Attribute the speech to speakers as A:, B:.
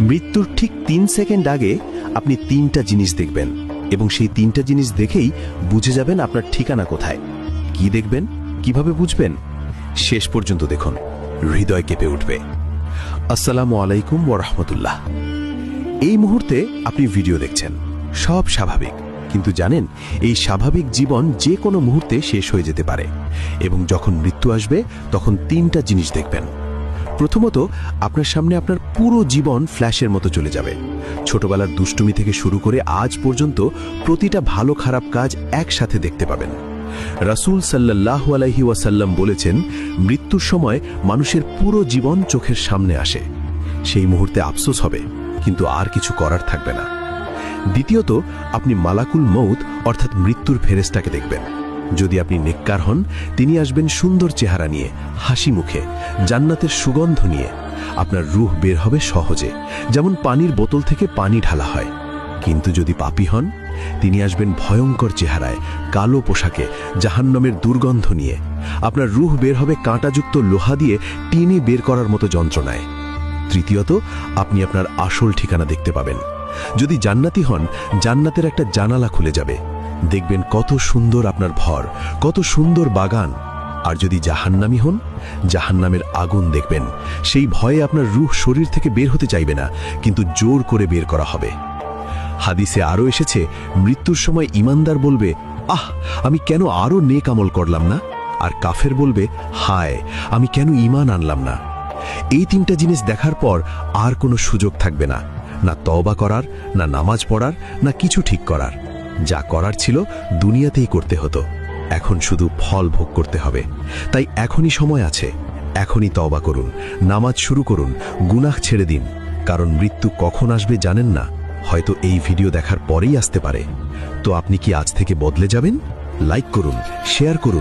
A: মৃত্যুর ঠিক ৩ সেকেন্ড আগে আপনি ৩টা জিনিস দেখবেন এবং সেই ৩টা জিনিস দেখেই বুঝে যাবেন আপনার ঠিকানা কোথায়। কি দেখবেন, কিভাবে বুঝবেন? শেষ পর্যন্ত দেখুন, হৃদয় কেঁপে উঠবে। আসসালামু আলাইকুম ওয়া রাহমাতুল্লাহ। এই মুহূর্তে আপনি ভিডিও দেখছেন, সব স্বাভাবিক, কিন্তু জানেন এই স্বাভাবিক জীবন যে কোনো মুহূর্তে শেষ হয়ে যেতে পারে এবং যখন মৃত্যু আসবে তখন ৩টা জিনিস দেখবেন। প্রথমত, আপনার সামনে আপনার পুরো জীবন ফ্ল্যাশের মতো চলে যাবে। ছোটবেলার দুষ্টুমি থেকে শুরু করে আজ পর্যন্ত প্রতিটা ভালো খারাপ কাজ একসাথে দেখতে পাবেন। রাসূল সাল্লাল্লাহু আলাইহি ওয়াসাল্লাম বলেছেন, মৃত্যুর সময় মানুষের পুরো জীবন চোখের সামনে আসে। সেই মুহূর্তে আফসোস হবে, কিন্তু আর কিছু করার থাকবে না। দ্বিতীয়ত, আপনি মালাকুল মউত অর্থাৎ মৃত্যুর ফেরেশতাকে দেখবেন। যদি আপনি নেককার হন, তিনি আসবেন সুন্দর চেহারা নিয়ে, হাসি মুখে, জান্নাতের সুগন্ধ নিয়ে। আপনার রূহ বের হবে সহজে, যেমন পানির বোতল থেকে পানি ঢালা হয়। কিন্তু যদি পাপী হন, তিনি আসবেন ভয়ঙ্কর চেহারায়, কালো পোশাকে, জাহান্নামের দুর্গন্ধ নিয়ে। আপনার রূহ বের হবে কাঁটাযুক্ত লোহা দিয়ে টেনে বের করার মতো যন্ত্রণায়। তৃতীয়ত, আপনি আপনার আসল ঠিকানা দেখতে পাবেন। যদি জান্নাতি হন, জান্নাতের একটা জানালা খুলে যাবে, দেখবেন কত সুন্দর আপনার ঘর, কত সুন্দর বাগান। আর যদি জাহান্নামী হন, জাহান্নামের আগুন দেখবেন। সেই ভয়ে আপনার রূহ শরীর থেকে বের হতে চাইবে না, কিন্তু জোর করে বের করা হবে। হাদিসে আরও এসেছে, মৃত্যুর সময় ঈমানদার বলবে, আহ, আমি কেন আরও নেক আমল করলাম না? আর কাফের বলবে, হায়, আমি কেন ঈমান আনলাম না? এই ৩টা জিনিস দেখার পর আর কোনো সুযোগ থাকবে না, না তওবা করার, না নামাজ পড়ার, না কিছু ঠিক করার। যা করার ছিল দুনিয়াতেই করতে হতো, এখন শুধু ফল ভোগ করতে হবে। তাই এখনই সময় আছে, এখনই তওবা করুন, নামাজ শুরু করুন, গুনাহ ছেড়ে দিন। কারণ মৃত্যু কখন আসবে জানেন না, হয়তো এই ভিডিও দেখার পরেই আসতে পারে। তো আপনি কি আজ থেকে বদলে যাবেন? লাইক করুন, শেয়ার করুন।